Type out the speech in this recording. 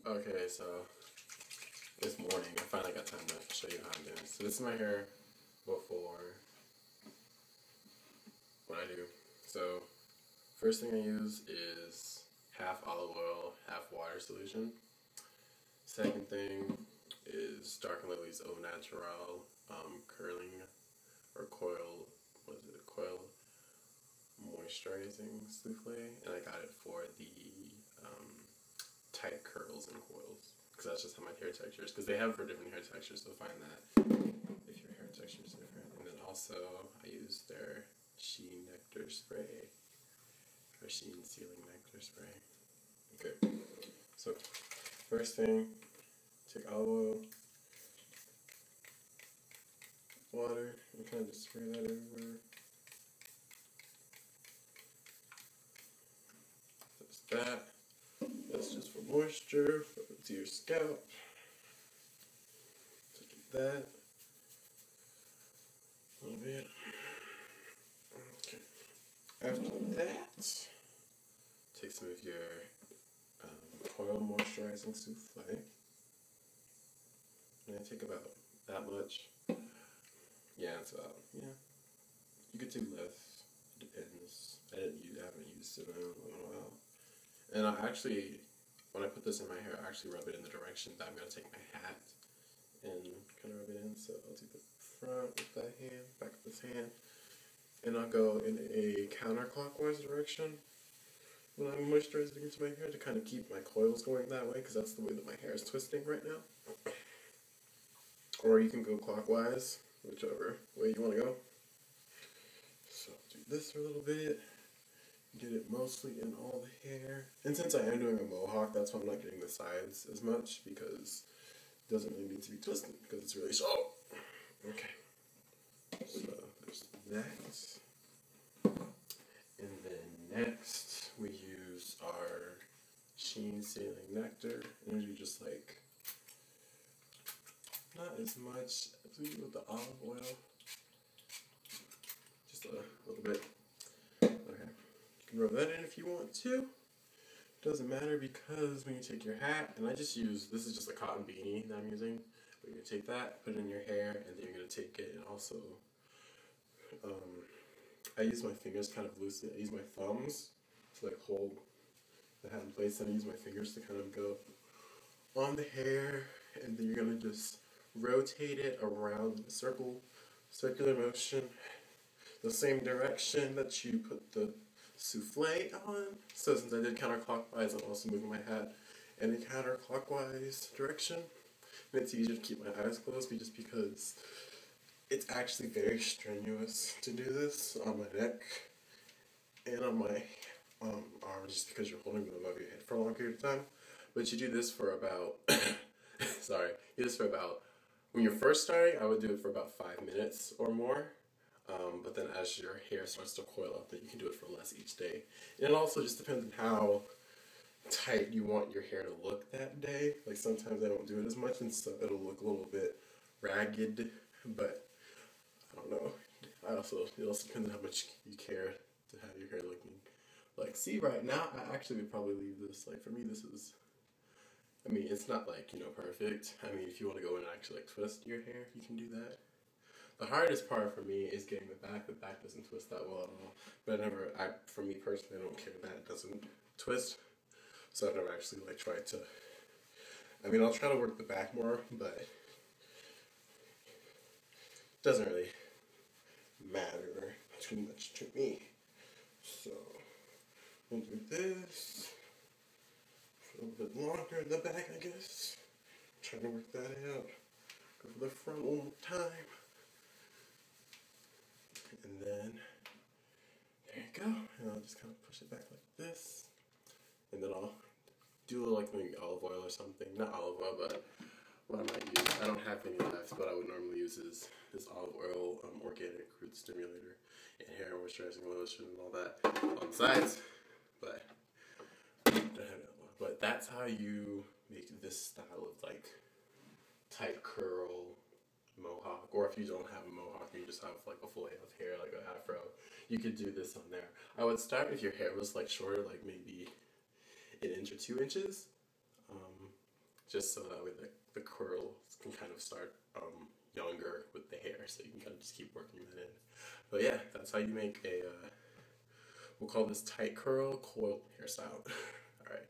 Okay, so this morning I finally got time to show you how I'm doing. So this is my hair before what I do. So first thing I use is half olive oil, half water solution. Second thing is Dark and Lily's Eau Naturale curling or coil, what is it, coil moisturizing soufflé, and I got it for the tight curls and coils, because that's just how my hair texture is, because they have it for different hair textures, so find that if your hair texture is different. And then also I use their Sheen Nectar spray, or Sheen Sealing Nectar spray. Okay, so first thing, take olive oil, water, and kind of just spray that everywhere. That's that. That's just for moisture, to your scalp. Take that. A little bit. Okay. After that, take some of your Coil Moisturizing Soufflé. And I take about that much. Yeah, it's about, yeah. You could do less. It depends. I haven't used it in a while. And I actually, when I put this in my hair, I actually rub it in the direction that I'm going to take my hat and kind of rub it in. So I'll do the front with that hand, back with this hand, and I'll go in a counterclockwise direction when I'm moisturizing into my hair to kind of keep my coils going that way, because that's the way that my hair is twisting right now. Or you can go clockwise, whichever way you want to go. So I'll do this for a little bit. Get it mostly in all the hair. And since I am doing a mohawk, that's why I'm not getting the sides as much, because it doesn't really need to be twisted, because it's really short. Okay. So there's that. And then next, we use our Sheen Sealing Nectar. And you just like, not as much as we do with the olive oil. Just a little bit. Okay. You can rub that in if you want to. Doesn't matter, because when you take your hat, and I just use, this is just a cotton beanie that I'm using, but you're going to take that, put it in your hair, and then you're going to take it and also, I use my fingers kind of loosely. I use my thumbs to like hold the hat in place, and I use my fingers to kind of go on the hair, and then you're going to just rotate it around in a circular motion, the same direction that you put the soufflé on. So since I did counterclockwise, I'm also moving my hat in a counterclockwise direction. And it's easier to keep my eyes closed, just because it's actually very strenuous to do this on my neck and on my arms, just because you're holding them above your head for a long period of time. But you do this for about, sorry, you do this for about, when you're first starting, I would do it for about 5 minutes or more. But then as your hair starts to coil up, then you can do it for less each day. And it also just depends on how tight you want your hair to look that day. Like sometimes I don't do it as much, and so it'll look a little bit ragged, but I don't know. It also depends on how much you care to have your hair looking. Like, see, right now, I actually would probably leave this. Like, for me, this is, I mean, it's not like, perfect. I mean, if you want to go in and actually like twist your hair, you can do that. The hardest part for me is getting the back. The back doesn't twist that well at all. But for me personally, I don't care that it doesn't twist. So I've never actually like tried to, I mean, I'll try to work the back more, but it doesn't really matter too much to me. So we'll do this for a little bit longer in the back, I guess. Trying to work that out. Go for the front one more time. And then, there you go. And I'll just kind of push it back like this. And then I'll do like maybe olive oil or something. Not olive oil, but what I might use. I don't have any left. What I would normally use is this olive oil organic root stimulator and hair moisturizing lotion and all that on the sides. But I don't have that long. But that's how you make this style of like tight curl mohawk. Or if you don't have a mohawk, you just have like a full head of hair, like an afro, you could do this on there. I would start if your hair was like shorter, like maybe 1 inch or 2 inches. just so that way the curls can kind of start younger with the hair, so you can kind of just keep working that in. But yeah, that's how you make a, we'll call this tight curl coil hairstyle. Alright,